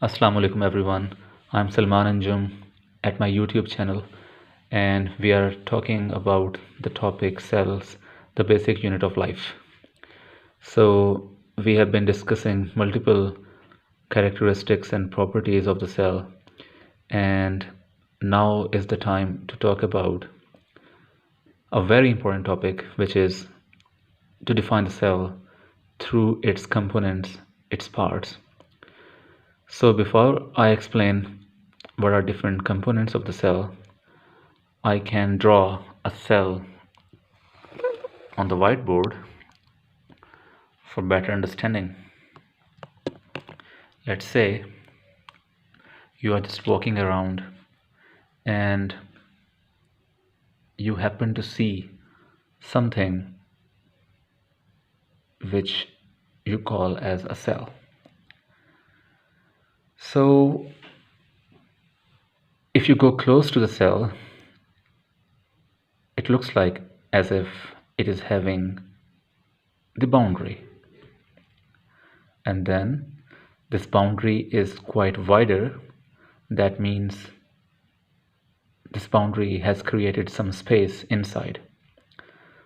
Assalamu alaikum everyone. I'm Salman Anjum at my YouTube channel, and we are talking about the topic cells, the basic unit of life. So we have been discussing multiple characteristics and properties of the cell, and now is the time to talk about a very important topic, which is to define the cell through its components, its parts. So before I explain what are different components of the cell, I can draw a cell on the whiteboard for better understanding. Let's say you are just walking around and you happen to see something which you call as a cell. So if you go close to the cell, it looks like as if it is having the boundary, and then this boundary is quite wider. That means this boundary has created some space inside,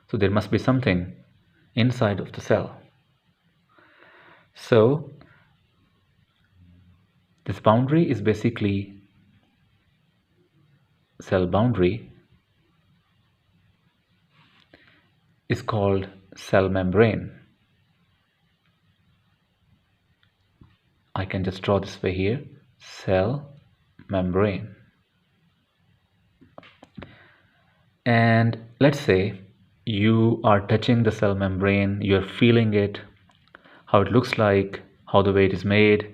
so there must be something inside of the cell. So this boundary is basically cell boundary is called cell membrane. I can just draw this way here, cell membrane. And let's say you are touching the cell membrane, you're feeling it, how it looks like, how the way it is made,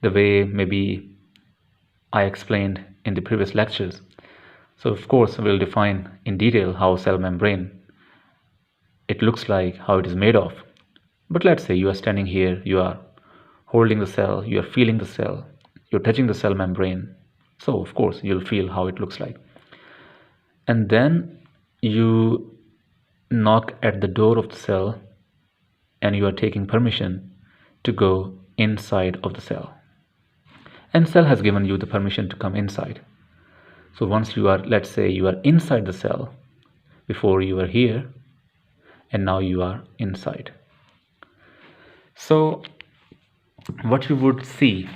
the way maybe I explained in the previous lectures. So of course we'll define in detail how cell membrane it looks like, how it is made of. But let's say you are standing here, you are holding the cell, you are feeling the cell, you're touching the cell membrane. So of course you'll feel how it looks like. And then you knock at the door of the cell and you are taking permission to go inside of the cell. And cell has given you the permission to come inside. So once you are, let's say you are inside the cell, before you were here, and now you are inside. So what you would see,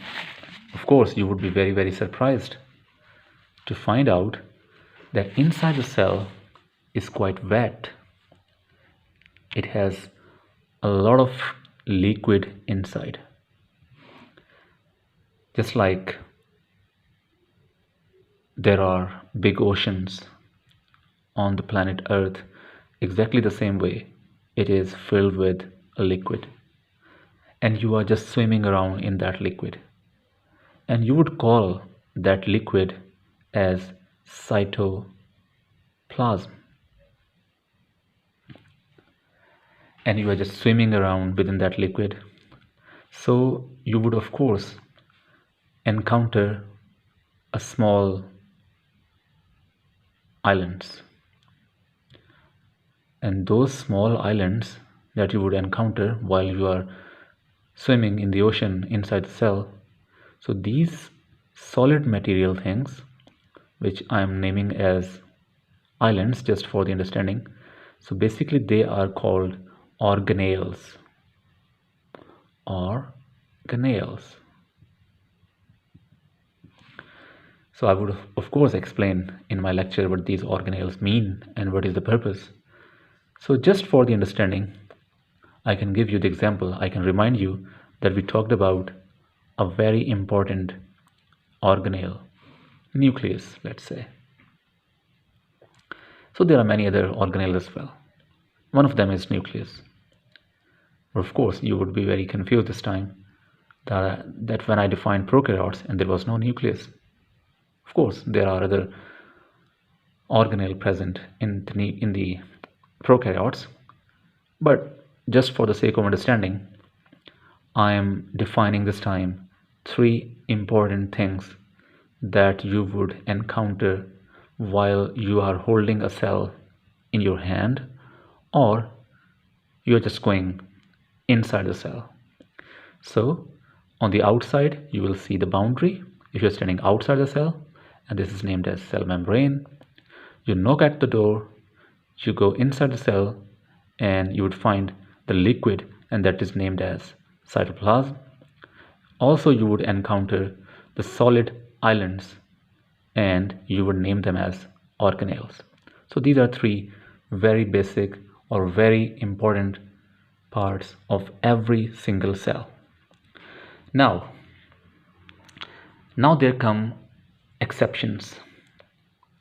of course, you would be very, very surprised to find out that inside the cell is quite wet. It has a lot of liquid inside. Just like there are big oceans on the planet Earth, exactly the same way it is filled with a liquid. And you are just swimming around in that liquid. And you would call that liquid as cytoplasm. And you are just swimming around within that liquid. So you would of course encounter a small islands, and those small islands that you would encounter while you are swimming in the ocean inside the cell, so these solid material things, which I am naming as islands just for the understanding, so basically they are called organelles. Organelles. So I would of course explain in my lecture what these organelles mean and what is the purpose. So just for the understanding, I can give you the example. I can remind you that we talked about a very important organelle, nucleus, let's say. So there are many other organelles as well. One of them is nucleus. Of course, you would be very confused this time that when I defined prokaryotes and there was no nucleus. Of course, there are other organelles present in the prokaryotes, but just for the sake of understanding, I am defining this time 3 important things that you would encounter while you are holding a cell in your hand or you're just going inside the cell. So On the outside, you will see the boundary if you're standing outside the cell, and this is named as cell membrane. You knock at the door, you go inside the cell, and you would find the liquid, and that is named as cytoplasm. Also, you would encounter the solid islands, and you would name them as organelles. So these are three very basic or very important parts of every single cell. Now there come exceptions.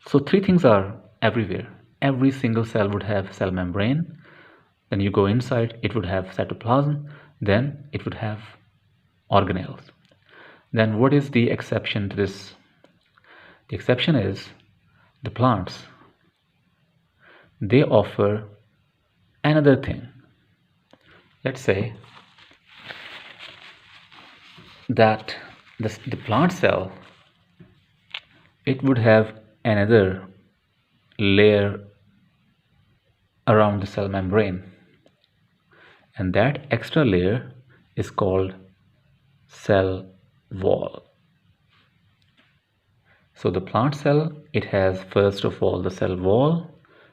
So three things are everywhere. Every single cell would have cell membrane. Then you go inside, it would have cytoplasm. Then it would have organelles. Then what is the exception to this? The exception is the plants. They offer another thing. Let's say that the plant cell, it would have another layer around the cell membrane, and that extra layer is called cell wall. So the plant cell, it has first of all the cell wall,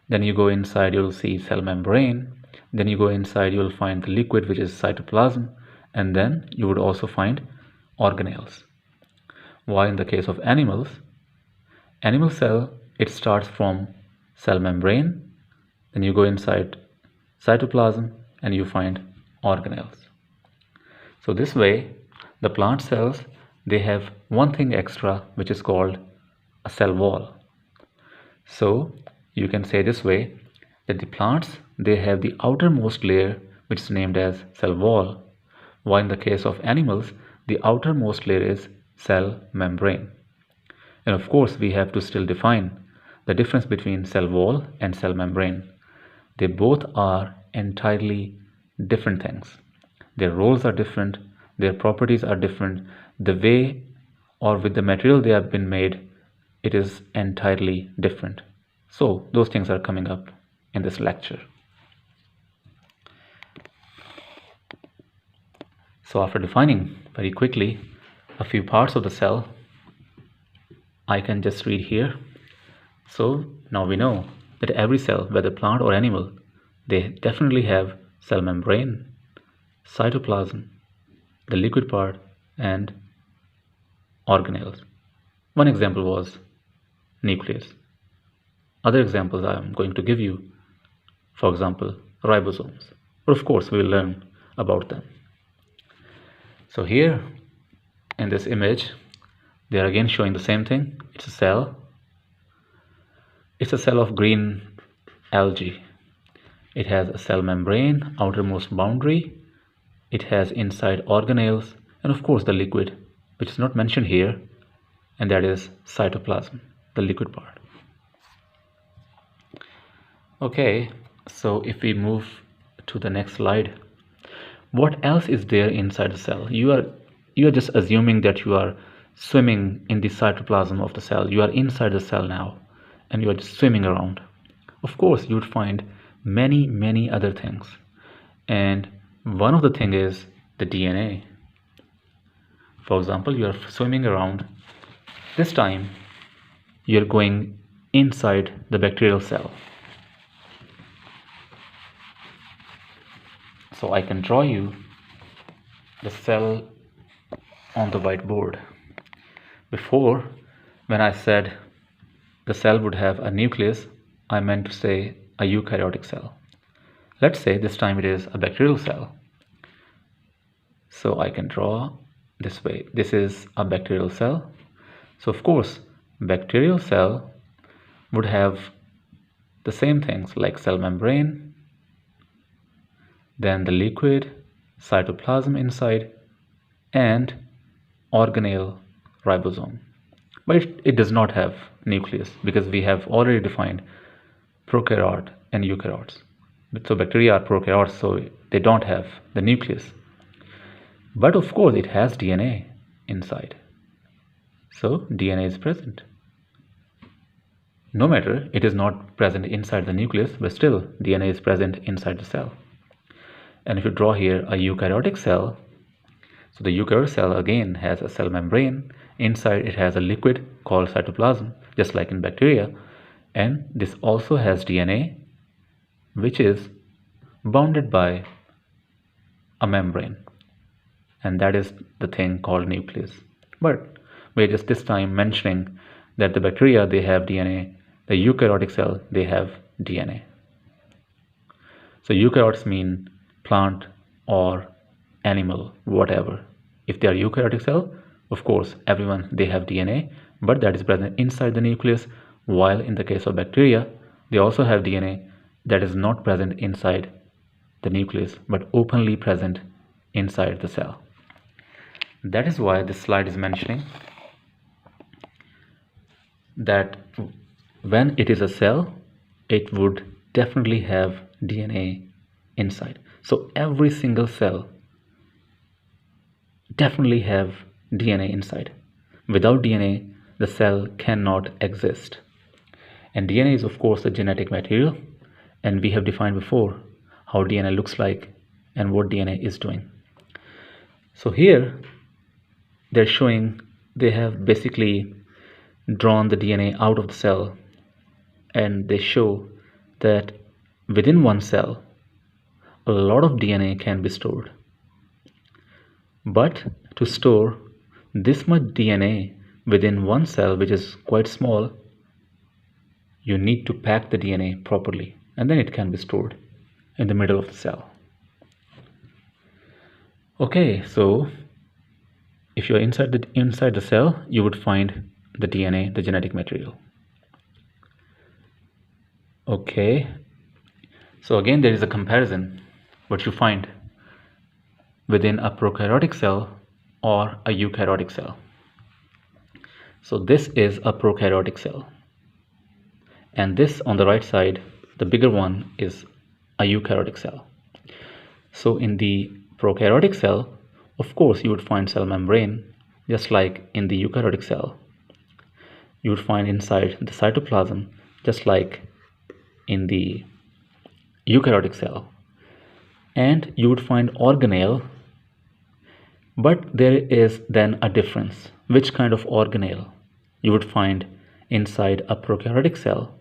then you go inside, you'll see cell membrane, then you go inside, you'll find the liquid, which is cytoplasm, and then you would also find organelles. While in the case of animal cell, it starts from cell membrane, then you go inside cytoplasm, and you find organelles. So this way, the plant cells, they have one thing extra, which is called a cell wall. So you can say this way, that the plants, they have the outermost layer, which is named as cell wall, while in the case of animals, the outermost layer is cell membrane. And of course, we have to still define the difference between cell wall and cell membrane. They both are entirely different things. Their roles are different, their properties are different, the way or with the material they have been made, it is entirely different. So those things are coming up in this lecture. So after defining very quickly a few parts of the cell, I can just read here. So now we know that every cell, whether plant or animal, they definitely have cell membrane, cytoplasm, the liquid part, and organelles. One example was nucleus. Other examples I am going to give you, for example, ribosomes. But of course, we will learn about them. So here in this image, they are again showing the same thing. It's a cell. It's a cell of green algae. It has a cell membrane, outermost boundary. It has inside organelles, and of course the liquid, which is not mentioned here, and that is cytoplasm, the liquid part. Okay, so if we move to the next slide, what else is there inside the cell? You are just assuming that you are swimming in the cytoplasm of the cell. You are inside the cell now, and you are just swimming around. Of course, you would find many other things, and one of the thing is the DNA. For example, you are swimming around. This time you're going inside the bacterial cell. So I can draw you the cell on the whiteboard. Before, when I said the cell would have a nucleus, I meant to say a eukaryotic cell. Let's say this time it is a bacterial cell. So I can draw this way. This is a bacterial cell. So of course, bacterial cell would have the same things like cell membrane, then the liquid, cytoplasm inside, and organelle ribosome. But it does not have nucleus, because we have already defined prokaryote and eukaryotes. So bacteria are prokaryotes, so they don't have the nucleus. But of course it has DNA inside. So DNA is present. No matter it is not present inside the nucleus, but still DNA is present inside the cell. And if you draw here a eukaryotic cell, So the eukaryotic cell again has a cell membrane. Inside it has a liquid called cytoplasm, just like in bacteria. And this also has DNA, which is bounded by a membrane, and that is the thing called nucleus. But we're just this time mentioning that the bacteria, they have DNA, the eukaryotic cell, they have DNA. So eukaryotes mean plant or animal, whatever. If they are eukaryotic cell, of course, everyone, they have DNA, but that is present inside the nucleus, while in the case of bacteria, they also have DNA that is not present inside the nucleus, but openly present inside the cell. That is why this slide is mentioning that when it is a cell, it would definitely have DNA inside. So every single cell definitely have DNA inside. Without DNA, the cell cannot exist. And DNA is of course the genetic material, and we have defined before how DNA looks like and what DNA is doing. So here they're showing they have basically drawn the DNA out of the cell, and they show that within one cell a lot of DNA can be stored. But to store this much DNA within one cell, which is quite small, you need to pack the DNA properly, and then it can be stored in the middle of the cell. Okay, so if you're inside the cell, you would find the DNA, the genetic material. Okay, so again there is a comparison what you find within a prokaryotic cell or a eukaryotic cell. So this is a prokaryotic cell, and this on the right side, the bigger one, is a eukaryotic cell. So in the prokaryotic cell, of course you would find cell membrane, just like in the eukaryotic cell. You would find inside the cytoplasm, just like in the eukaryotic cell. And you would find organelle, but there is then a difference. Which kind of organelle you would find inside a prokaryotic cell,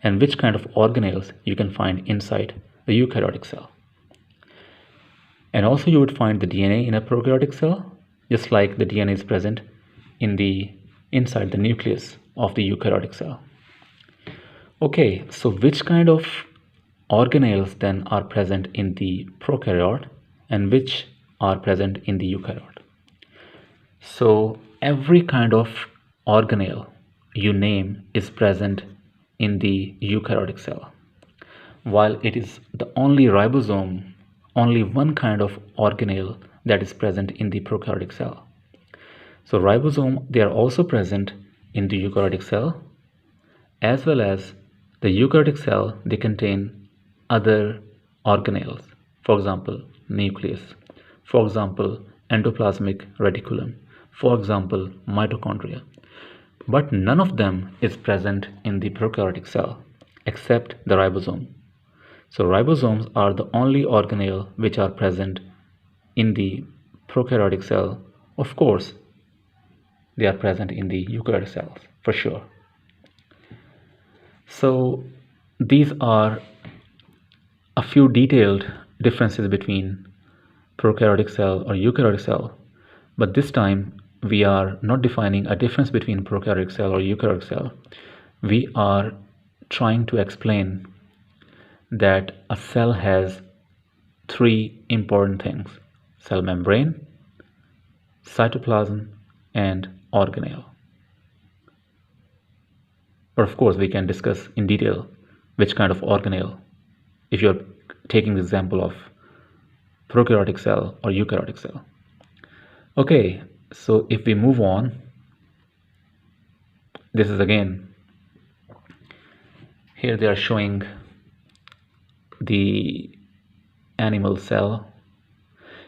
and which kind of organelles you can find inside the eukaryotic cell. And also you would find the DNA in a prokaryotic cell, just like the DNA is present inside the nucleus of the eukaryotic cell. Okay, so which kind of organelles then are present in the prokaryote and which are present in the eukaryote? So every kind of organelle you name is present in the eukaryotic cell, while it is the only ribosome, only one kind of organelle that is present in the prokaryotic cell. So ribosome, they are also present in the eukaryotic cell, as well as the eukaryotic cell, they contain other organelles, for example nucleus, for example endoplasmic reticulum, for example mitochondria, but none of them is present in the prokaryotic cell except the ribosome. So ribosomes are the only organelle which are present in the prokaryotic cell. Of course they are present in the eukaryotic cells for sure. So these are a few detailed differences between prokaryotic cell or eukaryotic cell, but this time we are not defining a difference between prokaryotic cell or eukaryotic cell. We are trying to explain that a cell has three important things: cell membrane, cytoplasm, and organelle. But of course we can discuss in detail which kind of organelle, if you're taking the example of prokaryotic cell or eukaryotic cell. Okay, so if we move on, this is again, here they are showing the animal cell.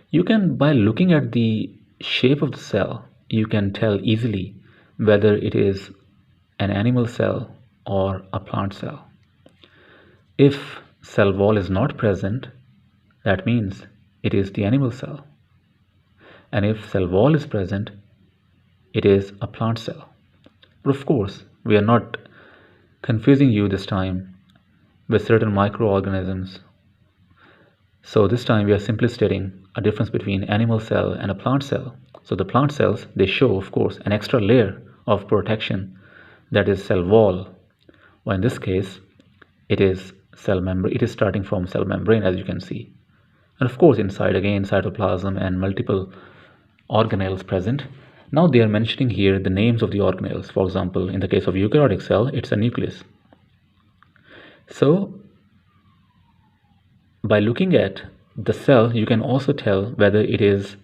You can, by looking at the shape of the cell, you can tell easily whether it is an animal cell or a plant cell. If cell wall is not present, that means it is the animal cell. And if cell wall is present, it is a plant cell. But of course, we are not confusing you this time with certain microorganisms. So this time we are simply stating a difference between animal cell and a plant cell. So the plant cells, they show, of course, an extra layer of protection, that is cell wall. Well, in this case, it is cell membrane. It is starting from cell membrane, as you can see. And of course, inside again, cytoplasm and multiple organelles present. Now they are mentioning here the names of the organelles. For example, in the case of eukaryotic cell, it's a nucleus. So by looking at the cell, you can also tell whether it is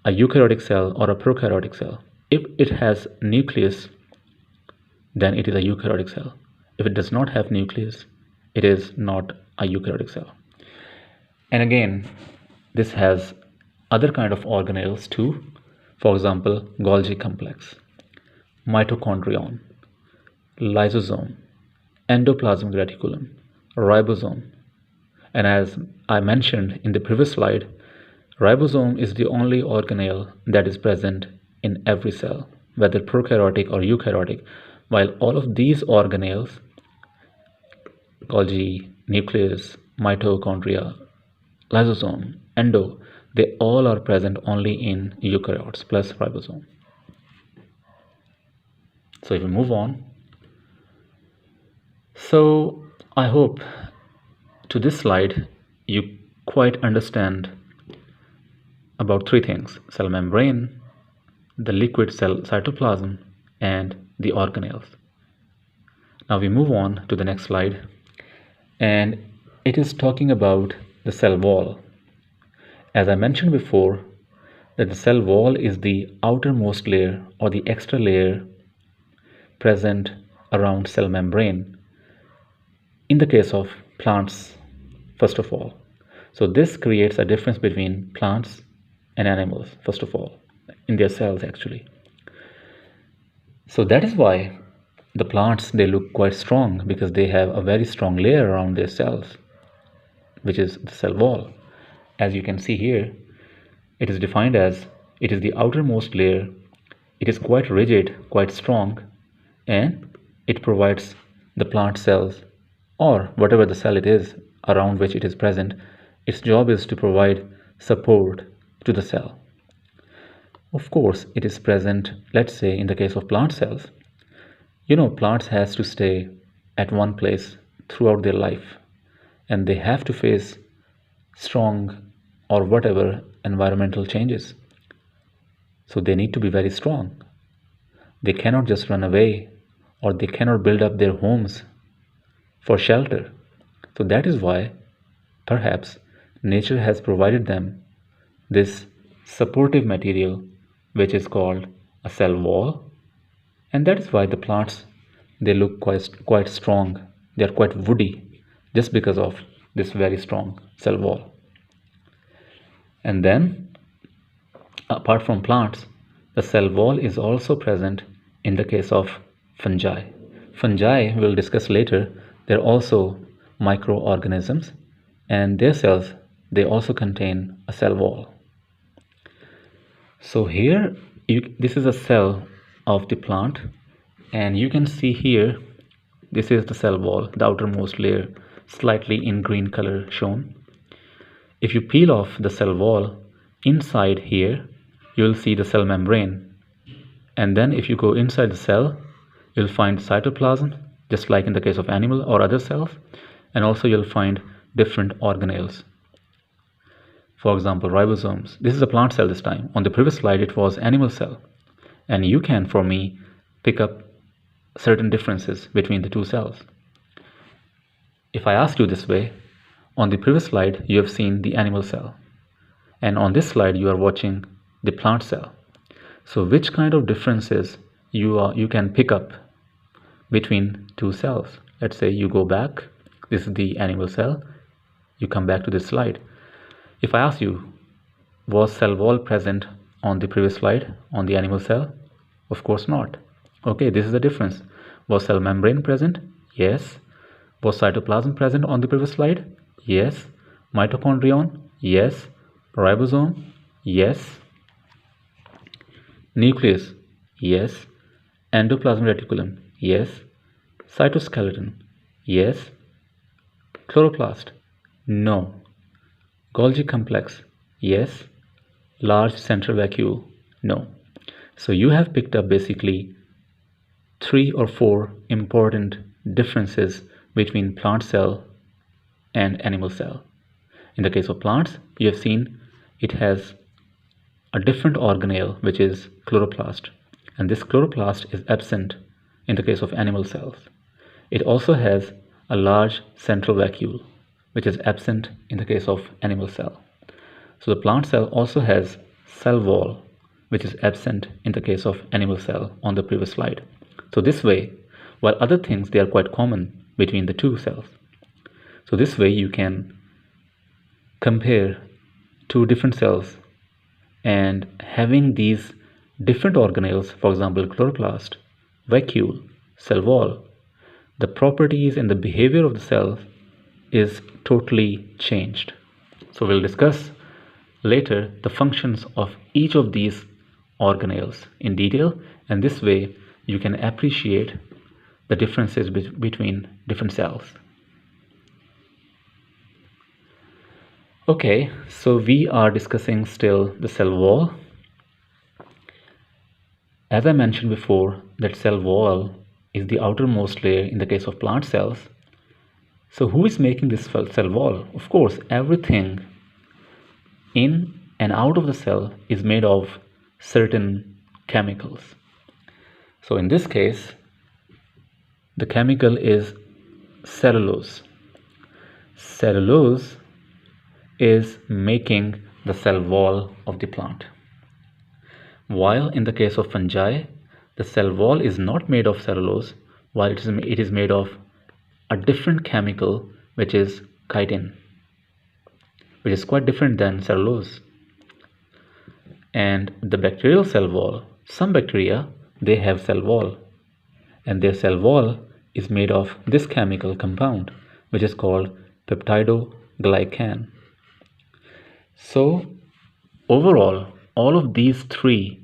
a eukaryotic cell or a prokaryotic cell. If it has nucleus, then it is a eukaryotic cell. If it does not have nucleus, it is not a eukaryotic cell. And again, this has other kind of organelles too. For example, Golgi complex, mitochondrion, lysosome, endoplasmic reticulum, ribosome. And as I mentioned in the previous slide, ribosome is the only organelle that is present in every cell, whether prokaryotic or eukaryotic, while all of these organelles, Golgi, nucleus, mitochondria, lysosome, endo, they all are present only in eukaryotes plus ribosome. So if we move on, so I hope to this slide you quite understand about three things: cell membrane, the liquid cell cytoplasm, and the organelles. Now we move on to the next slide, and it is talking about the cell wall. As I mentioned before, that the cell wall is the outermost layer or the extra layer present around cell membrane in the case of plants, first of all. So this creates a difference between plants and animals, first of all, in their cells actually. So that is why the plants, they look quite strong, because they have a very strong layer around their cells, which is the cell wall. As you can see here, it is defined as, it is the outermost layer, it is quite rigid, quite strong, and it provides the plant cells, or whatever the cell it is around which it is present, its job is to provide support to the cell. Of course, it is present, let's say in the case of plant cells, plants has to stay at one place throughout their life, and they have to face strong or whatever environmental changes. So they need to be very strong. They cannot just run away, or they cannot build up their homes for shelter. So that is why perhaps nature has provided them this supportive material, which is called a cell wall. And that is why the plants, they look quite strong. They are quite woody just because of this very strong cell wall. And then, apart from plants, the cell wall is also present in the case of fungi. Fungi, we'll discuss later, they're also microorganisms, and their cells, they also contain a cell wall. So here, this is a cell of the plant, and you can see here, this is the cell wall, the outermost layer, slightly in green color shown. If you peel off the cell wall, inside here, you'll see the cell membrane. And then if you go inside the cell, you'll find cytoplasm, just like in the case of animal or other cells. And also you'll find different organelles. For example, ribosomes. This is a plant cell this time. On the previous slide, it was animal cell. And you can, for me, pick up certain differences between the two cells. If I ask you this way, on the previous slide, you have seen the animal cell. And on this slide, you are watching the plant cell. So which kind of differences you can pick up between two cells? Let's say you go back, this is the animal cell, you come back to this slide. If I ask you, was cell wall present on the previous slide on the animal cell? Of course not. Okay, this is the difference. Was cell membrane present? Yes. Was cytoplasm present on the previous slide? Yes. Mitochondrion? Yes. Ribosome? Yes. Nucleus, yes. Endoplasmic reticulum, yes. Cytoskeleton, yes. Chloroplast, no. Golgi complex, yes. Large central vacuole, no. So you have picked up basically 3 or 4 important differences between plant cell and animal cell. In the case of plants, you have seen it has a different organelle, which is chloroplast, and this chloroplast is absent in the case of animal cells. It also has a large central vacuole, which is absent in the case of animal cell. So the plant cell also has cell wall, which is absent in the case of animal cell on the previous slide. So this way, while other things, they are quite common between the two cells. So this way you can compare two different cells, and having these different organelles, for example chloroplast, vacuole, cell wall, the properties and the behavior of the cell is totally changed. So we'll discuss later the functions of each of these organelles in detail, and this way you can appreciate the differences between different cells. Okay, so we are discussing still the cell wall. As I mentioned before, that cell wall is the outermost layer in the case of plant cells. So who is making this cell wall? Of course, everything in and out of the cell is made of certain chemicals. So in this case, the chemical is cellulose. Cellulose is making the cell wall of the plant. While in the case of fungi, the cell wall is not made of cellulose, while it is made of a different chemical, which is chitin, which is quite different than cellulose. And the bacterial cell wall, some bacteria, they have cell wall, and their cell wall is made of this chemical compound, which is called peptidoglycan. So overall, all of these 3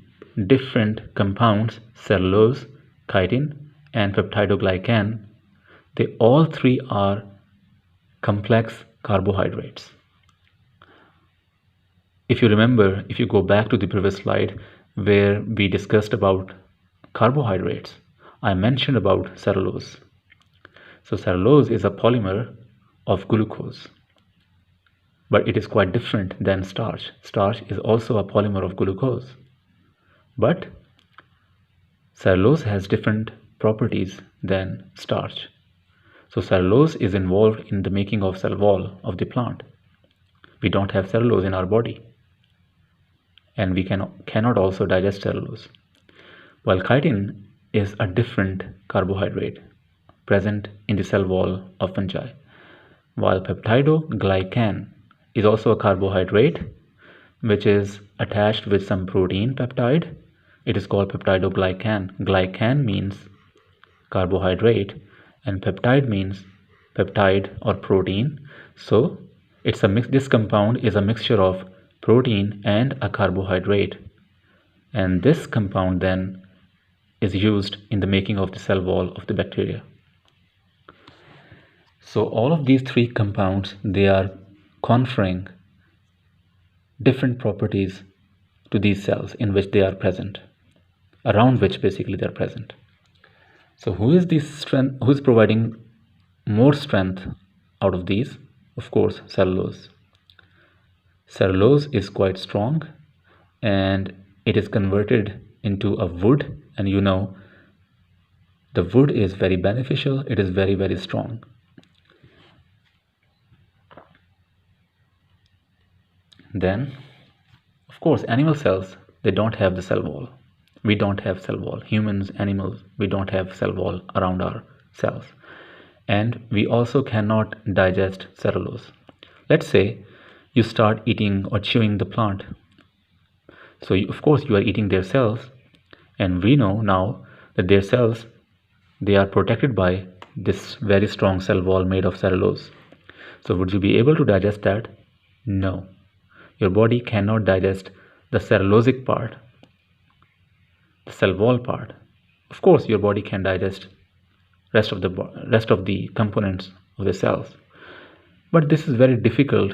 different compounds, cellulose, chitin, and peptidoglycan, they all 3 are complex carbohydrates. If you remember, if you go back to the previous slide where we discussed about carbohydrates, I mentioned about cellulose. So cellulose is a polymer of glucose, but it is quite different than starch. Starch is also a polymer of glucose, but cellulose has different properties than starch. So cellulose is involved in the making of cell wall of the plant. We don't have cellulose in our body, and we cannot also digest cellulose. While chitin is a different carbohydrate present in the cell wall of fungi, while peptidoglycan is also a carbohydrate which is attached with some protein peptide. It is called peptidoglycan. Glycan means carbohydrate and peptide means peptide or protein. So it's a mix. This compound is a mixture of protein and a carbohydrate, and this compound then is used in the making of the cell wall of the bacteria. So all of these 3 compounds, they are conferring different properties to these cells in which they are present, around which basically they are present. So who is providing more strength out of these? Of course, cellulose. Cellulose is quite strong and it is converted into a wood, and you know the wood is very beneficial. It is very, very strong. Then of course animal cells, they don't have the cell wall. We don't have cell wall. Humans, animals, we don't have cell wall around our cells, and we also cannot digest cellulose. Let's say you start eating or chewing the plant, so of course you are eating their cells, and we know now that their cells, they are protected by this very strong cell wall made of cellulose. So would you be able to digest that? No, your body cannot digest the cellulosic part. the cell wall part. Of course, your body can digest rest of the components of the cells, but this is very difficult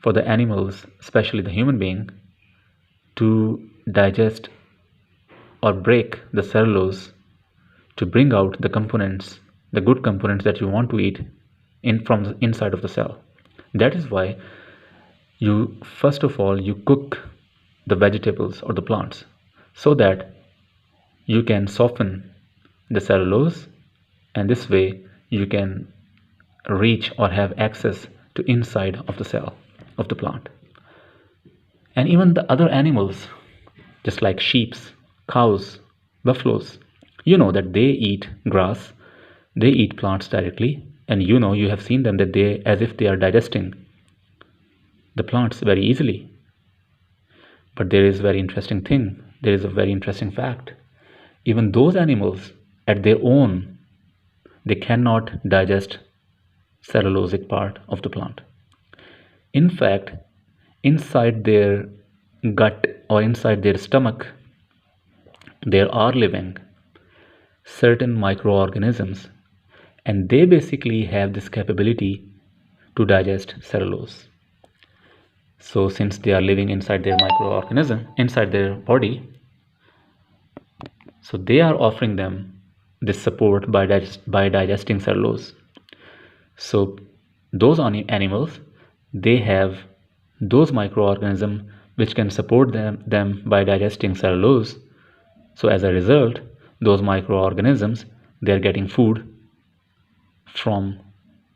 for the animals, especially the human being, to digest or break the cellulose to bring out the components, the good components that you want to eat from the inside of the cell. That is why you first of all you cook the vegetables or the plants so that you can soften the cellulose, and this way you can reach or have access to inside of the cell of the plant. And even the other animals, just like sheep, cows, buffaloes, you know that they eat grass, they eat plants directly, and you have seen them that they as if they are digesting the plants very easily. But there is a very interesting thing, there is a very interesting fact. Even those animals at their own, they cannot digest cellulosic part of the plant. In fact, inside their gut or inside their stomach, there are living certain microorganisms, and they basically have this capability to digest cellulose. So since they are living inside their microorganism, inside their body, so they are offering them this support by digesting cellulose. So those animals, they have those microorganisms which can support them by digesting cellulose. So as a result, those microorganisms, they are getting food from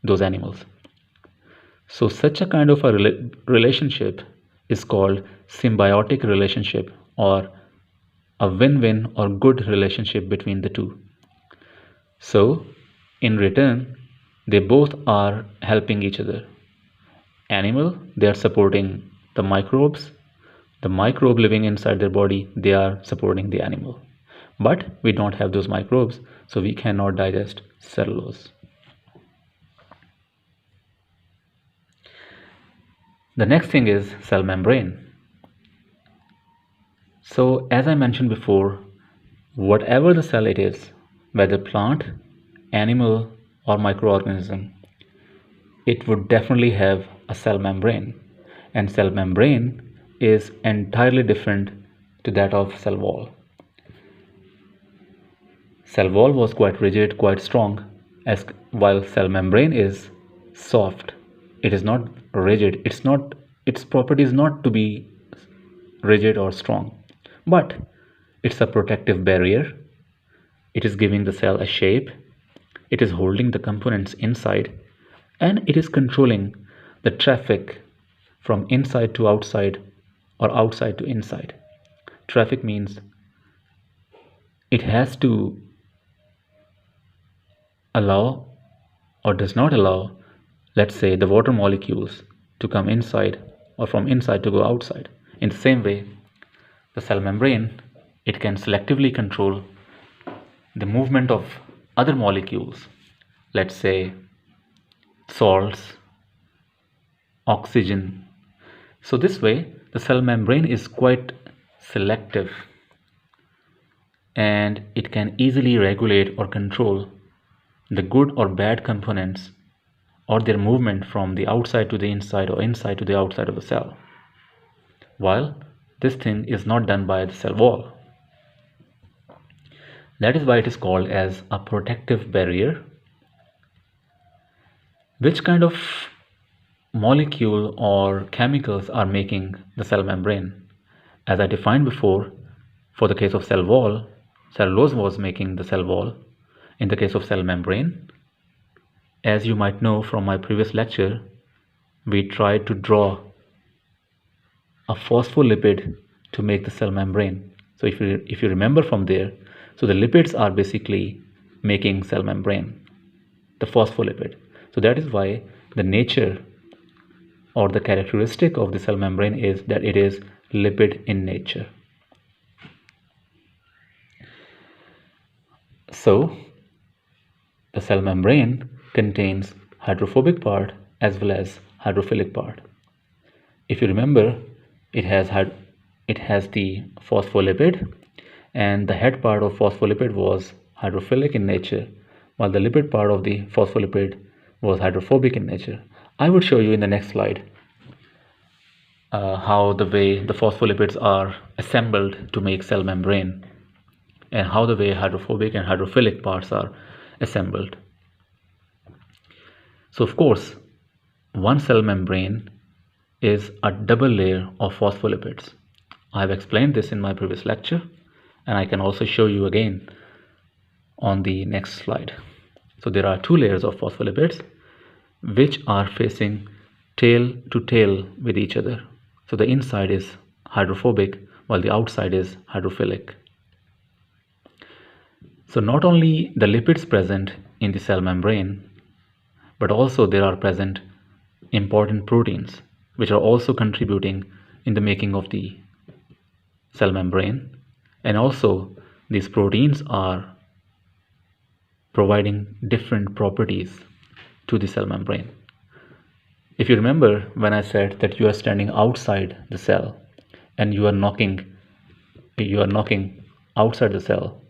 those animals. So such a kind of a relationship is called symbiotic relationship, or a win-win or good relationship between the two. So in return, they both are helping each other. Animal, they are supporting the microbes. The microbe living inside their body, they are supporting the animal. But we don't have those microbes, so we cannot digest cellulose. The next thing is cell membrane. So as I mentioned before, whatever the cell it is, whether plant, animal or microorganism, it would definitely have a cell membrane, and cell membrane is entirely different to that of cell wall. Cell wall was quite rigid, quite strong, while cell membrane is soft. It is not rigid. Its property is not to be rigid or strong, but it's a protective barrier. It is giving the cell a shape. It is holding the components inside, and it is controlling the traffic from inside to outside or outside to inside. Traffic means it has to allow or does not allow, let's say, the water molecules to come inside or from inside to go outside. In the same way, the cell membrane, it can selectively control the movement of other molecules, let's say salts, oxygen. So this way, the cell membrane is quite selective, and it can easily regulate or control the good or bad components or their movement from the outside to the inside or inside to the outside of the cell, while this thing is not done by the cell wall. That is why it is called as a protective barrier. Which kind of molecule or chemicals are making the cell membrane? As I defined before, for the case of cell wall, cellulose was making the cell wall. In the case of cell membrane, as you might know from my previous lecture, we tried to draw a phospholipid to make the cell membrane. So if you remember from there, so the lipids are basically making cell membrane, the phospholipid. So that is why the nature or the characteristic of the cell membrane is that it is lipid in nature. So the cell membrane contains hydrophobic part as well as hydrophilic part. If you remember, it has the phospholipid and the head part of phospholipid was hydrophilic in nature, while the lipid part of the phospholipid was hydrophobic in nature. I would show you in the next slide how the way the phospholipids are assembled to make cell membrane, and how the way hydrophobic and hydrophilic parts are assembled. So of course, one cell membrane is a double layer of phospholipids. I have explained this in my previous lecture, and I can also show you again on the next slide. So there are two layers of phospholipids which are facing tail to tail with each other. So the inside is hydrophobic while the outside is hydrophilic. So not only the lipids present in the cell membrane, but also there are present important proteins which are also contributing in the making of the cell membrane, and also these proteins are providing different properties to the cell membrane. If you remember when I said that you are standing outside the cell and you are knocking outside the cell.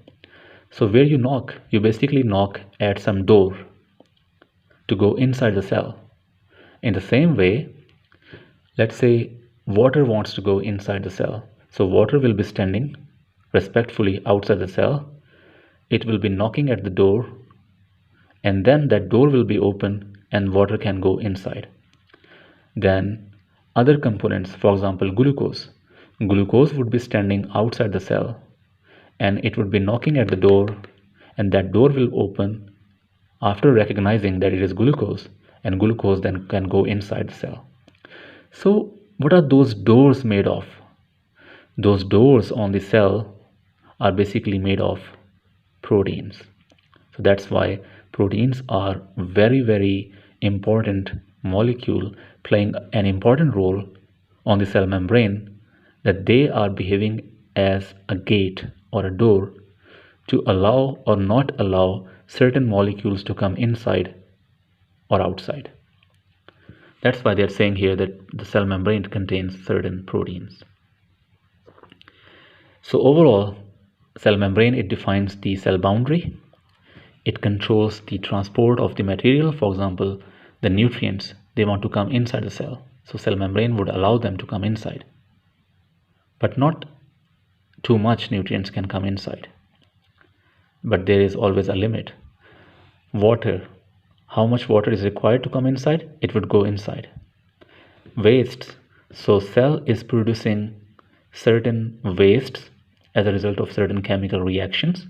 So where you knock, you basically knock at some door to go inside the cell. In the same way, let's say water wants to go inside the cell. So water will be standing respectfully outside the cell. It will be knocking at the door, and then that door will be open and water can go inside. Then other components, for example glucose would be standing outside the cell, and it would be knocking at the door, and that door will open after recognizing that it is glucose, and glucose then can go inside the cell. So what are those doors made of? Those doors on the cell are basically made of proteins. So that's why proteins are very important molecule playing an important role on the cell membrane, that they are behaving as a gate or a door to allow or not allow certain molecules to come inside or outside. That's why they're saying here that the cell membrane contains certain proteins. So overall, cell membrane, it defines the cell boundary. It controls the transport of the material. For example, the nutrients, they want to come inside the cell. So cell membrane would allow them to come inside. But not too much nutrients can come inside. But there is always a limit. Water, how much water is required to come inside? It would go inside. Wastes, so cell is producing certain wastes as a result of certain chemical reactions,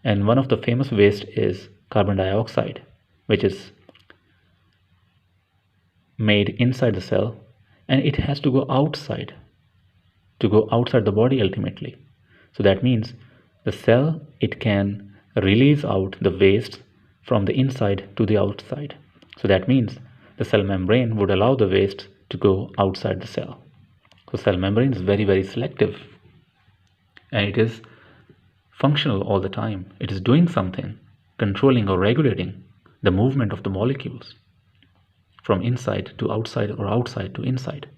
and one of the famous waste is carbon dioxide, which is made inside the cell, and it has to go outside the body ultimately. So that means the cell, it can release out the waste from the inside to the outside. So that means the cell membrane would allow the waste to go outside the cell. So cell membrane is very selective, and it is functional all the time. It is doing something, controlling or regulating the movement of the molecules from inside to outside or outside to inside.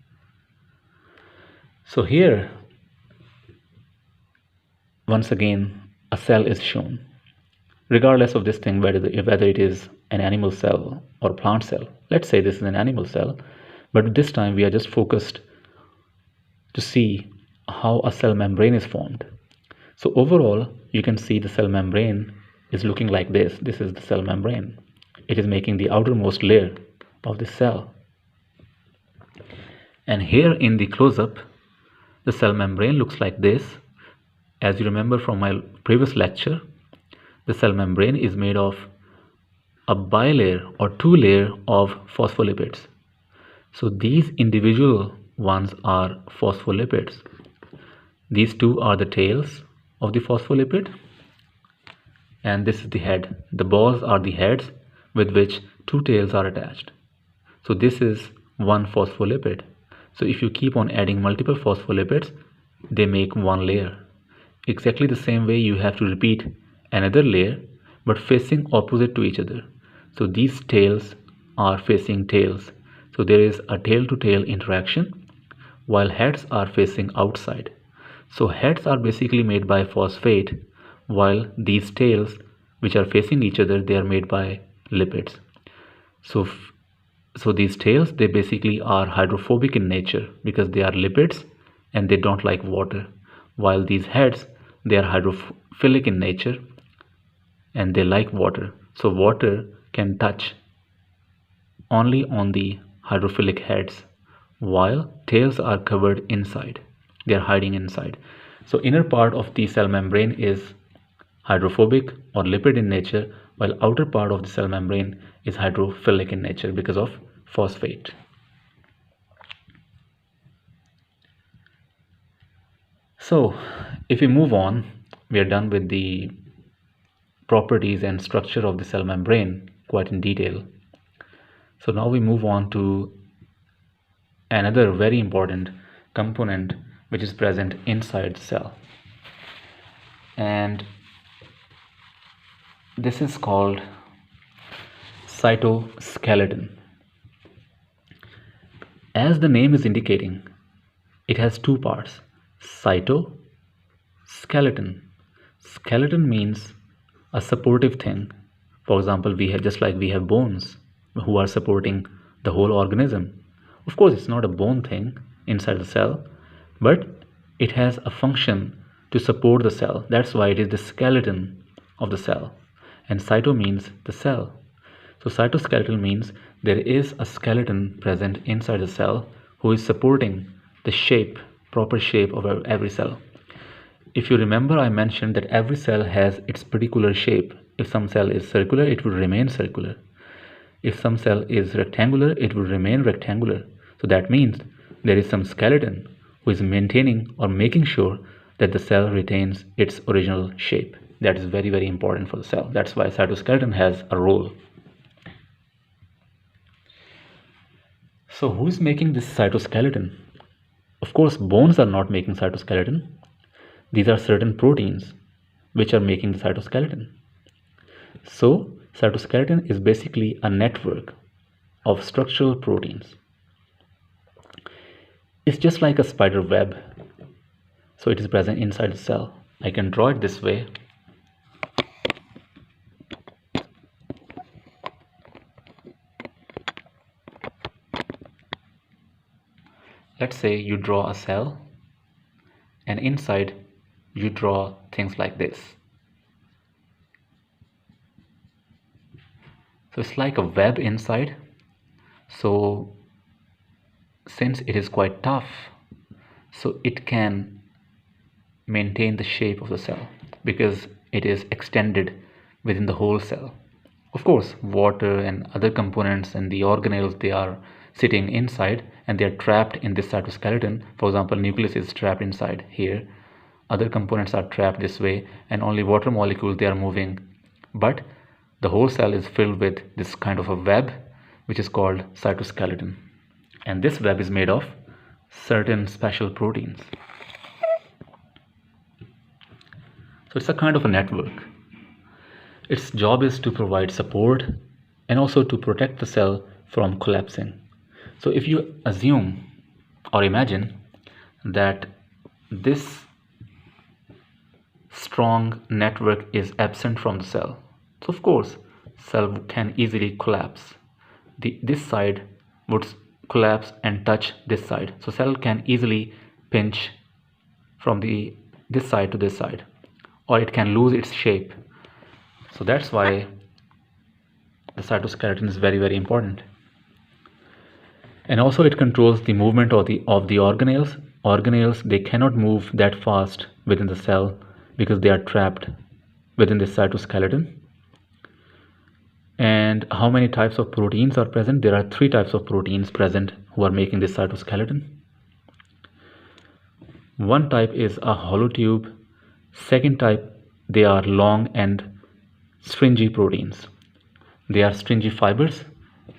So here, once again, a cell is shown. Regardless of this thing, whether it is an animal cell or plant cell. Let's say this is an animal cell, but this time we are just focused to see how a cell membrane is formed. So overall, you can see the cell membrane is looking like this. This is the cell membrane. It is making the outermost layer of the cell. And here in the close-up, the cell membrane looks like this. As you remember from my previous lecture, the cell membrane is made of a bilayer or two layer of phospholipids. So these individual ones are phospholipids. These two are the tails of the phospholipid, and this is the head. The balls are the heads with which two tails are attached. So this is one phospholipid. So if you keep on adding multiple phospholipids, they make one layer. Exactly the same way you have to repeat another layer, but facing opposite to each other. So these tails are facing tails. So there is a tail to tail interaction while heads are facing outside. So heads are basically made by phosphate, while these tails, which are facing each other, they are made by lipids. So, so these tails, they basically are hydrophobic in nature because they are lipids and they don't like water, while these heads, they are hydrophilic in nature and they like water. So water can touch only on the hydrophilic heads, while tails are covered inside. They are hiding inside. So inner part of the cell membrane is hydrophobic or lipid in nature, while outer part of the cell membrane is hydrophilic in nature because of phosphate. So if we move on, we are done with the properties and structure of the cell membrane quite in detail. So now we move on to another very important component which is present inside the cell, and this is called cytoskeleton. As the name is indicating, it has two parts: cyto, skeleton. Skeleton means a supportive thing. For example, we have, just like we have bones who are supporting the whole organism. Of course, it's not a bone thing inside the cell, but it has a function to support the cell. That's why it is the skeleton of the cell. And cyto means the cell. So cytoskeletal means there is a skeleton present inside the cell who is supporting the shape, proper shape of every cell. If you remember, I mentioned that every cell has its particular shape. If some cell is circular, it will remain circular. If some cell is rectangular, it will remain rectangular. So that means there is some skeleton who is maintaining or making sure that the cell retains its original shape. That is very, very important for the cell. That's why cytoskeleton has a role. So who is making this cytoskeleton? Of course, bones are not making cytoskeleton. These are certain proteins which are making the cytoskeleton. So cytoskeleton is basically a network of structural proteins. It's just like a spider web. So it is present inside the cell. I can draw it this way. Let's say you draw a cell, and inside you draw things like this. So it's like a web inside. So since it is quite tough, so it can maintain the shape of the cell because it is extended within the whole cell. Of course, water and other components and the organelles, they are sitting inside and they are trapped in this cytoskeleton. For example, nucleus is trapped inside here. Other components are trapped this way, and only water molecules, they are moving. But the whole cell is filled with this kind of a web which is called cytoskeleton. And this web is made of certain special proteins. So it's a kind of a network. Its job is to provide support and also to protect the cell from collapsing. So if you assume or imagine that this strong network is absent from the cell, so of course cell can easily collapse. This side would collapse and touch this side. So cell can easily pinch from this side to this side, or it can lose its shape. So that's why the cytoskeleton is very, very important. And also it controls the movement of the organelles. Organelles, they cannot move that fast within the cell because they are trapped within the cytoskeleton. And how many types of proteins are present? There are 3 types of proteins present who are making this cytoskeleton. One type is a hollow tube. Second type, they are long and stringy proteins. They are stringy fibers,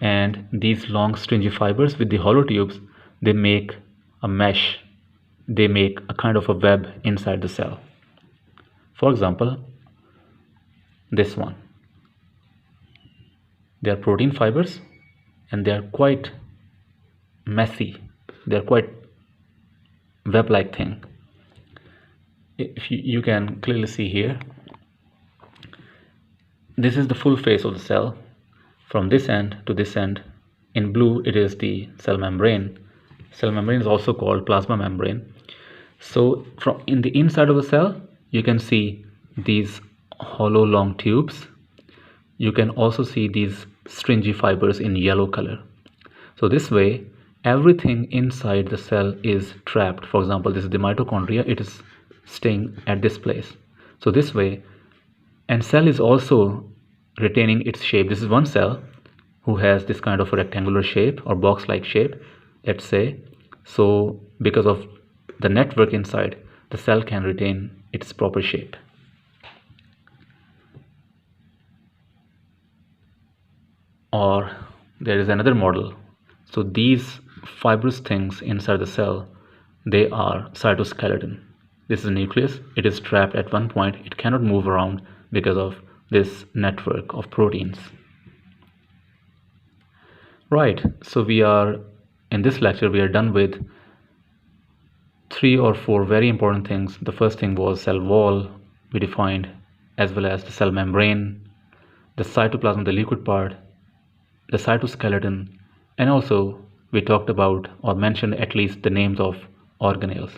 and these long stringy fibers with the hollow tubes, they make a mesh. They make a kind of a web inside the cell. For example, this one. They are protein fibers and they are quite messy. They are quite web-like thing. if you can clearly see here, this is the full face of the cell. From this end to this end, in blue it is the cell membrane. Cell membrane is also called plasma membrane. So from in the inside of the cell, you can see these hollow long tubes. You can also see these stringy fibers in yellow color. So this way, everything inside the cell is trapped. For example, this is the mitochondria, it is staying at this place. So this way, and cell is also retaining its shape. This is one cell who has this kind of a rectangular shape or box-like shape, let's say. So because of the network inside, the cell can retain its proper shape. Or there is another model. So these fibrous things inside the cell, they are cytoskeleton. This is a nucleus. It is trapped at one point. It cannot move around because of this network of proteins. Right, so in this lecture we are done with 3 or 4 very important things. The first thing was cell wall we defined, as well as the cell membrane, the cytoplasm, the liquid part, the cytoskeleton, and also we talked about or mentioned at least the names of organelles.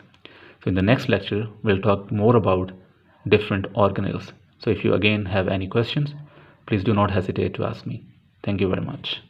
So in the next lecture we'll talk more about different organelles. So if you again have any questions, please do not hesitate to ask me. Thank you very much.